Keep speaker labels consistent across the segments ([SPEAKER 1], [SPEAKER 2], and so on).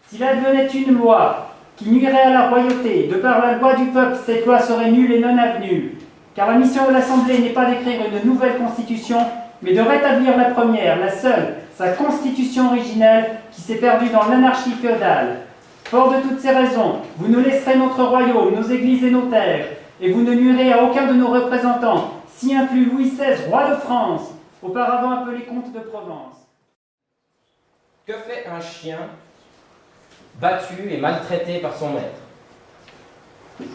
[SPEAKER 1] S'il advenait une loi qui nuirait à la royauté, de par la loi du peuple, cette loi serait nulle et non avenue. Car la mission de l'Assemblée n'est pas d'écrire une nouvelle constitution, mais de rétablir la première, la seule, sa constitution originelle qui s'est perdue dans l'anarchie féodale. Fort de toutes ces raisons, vous nous laisserez notre royaume, nos églises et nos terres, et vous ne nuirez à aucun de nos représentants, si inclus Louis XVI, roi de France, auparavant appelé comte de Provence.
[SPEAKER 2] Que fait un chien battu et maltraité par son maître?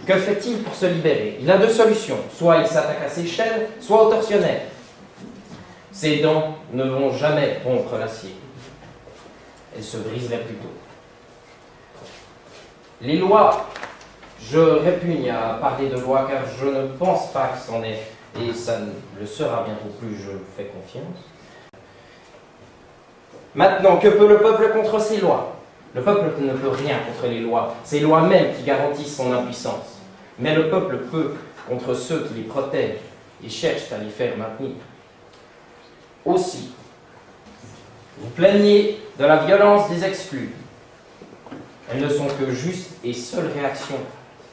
[SPEAKER 2] Que fait-il pour se libérer? Il a deux solutions. Soit il s'attaque à ses chaînes, soit au tortionnaire. Ses dents ne vont jamais rompre l'acier. Elles se briseraient plutôt. Les lois, je répugne à parler de lois car je ne pense pas que c'en est, et ça ne le sera bientôt plus, je vous fais confiance. Maintenant, que peut le peuple contre ces lois? Le peuple ne peut rien contre les lois, ces lois mêmes qui garantissent son impuissance. Mais le peuple peut contre ceux qui les protègent et cherchent à les faire maintenir. Aussi, vous plaignez de la violence des exclus. Elles ne sont que juste et seule réaction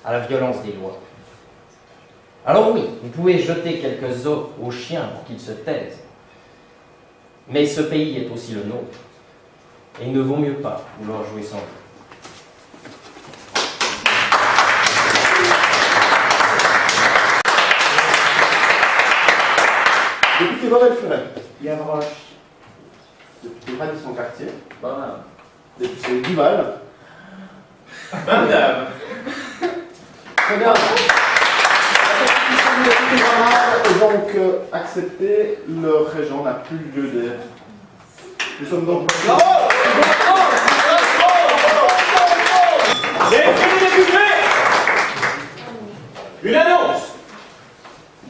[SPEAKER 2] à la violence des lois. Alors oui, vous pouvez jeter quelques os aux chiens pour qu'ils se taisent. Mais ce pays est aussi le nôtre. Et il ne vaut mieux pas vouloir jouer sans eux.
[SPEAKER 3] Député Borel-Ferret.
[SPEAKER 1] Yann Roche.
[SPEAKER 3] Député Radisson Cartier.
[SPEAKER 4] Barnum.
[SPEAKER 3] Député Duval.
[SPEAKER 4] Madame.
[SPEAKER 3] Très bien. La constitution du député Barnum est donc acceptée. Le régent n'a plus lieu d'être. Nous sommes donc...
[SPEAKER 4] Une annonce.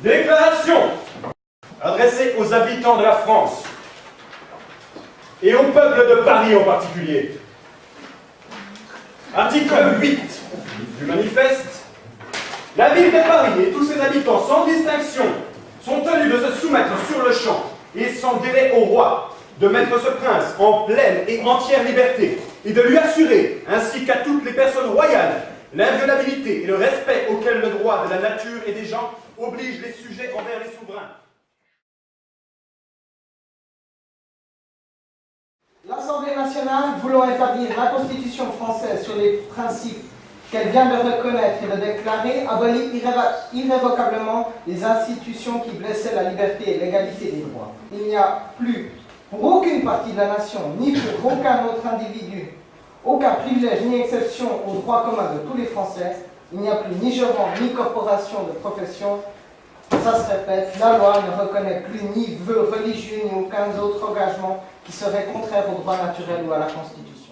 [SPEAKER 4] Déclaration adressée aux habitants de la France et au peuple de Paris en particulier. Article 8 du manifeste. La ville de Paris et tous ses habitants, sans distinction, sont tenus de se soumettre sur le champ et sans délai au roi, de mettre ce prince en pleine et entière liberté et de lui assurer, ainsi qu'à toutes les personnes royales, l'inviolabilité et le respect auquel le droit de la nature et des gens oblige les sujets envers les souverains.
[SPEAKER 5] L'Assemblée nationale, voulant établir la Constitution française sur les principes qu'elle vient de reconnaître et de déclarer, abolit irrévocablement les institutions qui blessaient la liberté et l'égalité des droits. Il n'y a plus, pour aucune partie de la nation, ni pour aucun autre individu, aucun privilège ni exception aux droits communs de tous les Français. Il n'y a plus ni gérant, ni corporation de profession. Ça se répète, la loi ne reconnaît plus ni vœux religieux, ni aucun autre engagement qui serait contraire au droit naturel ou à la Constitution.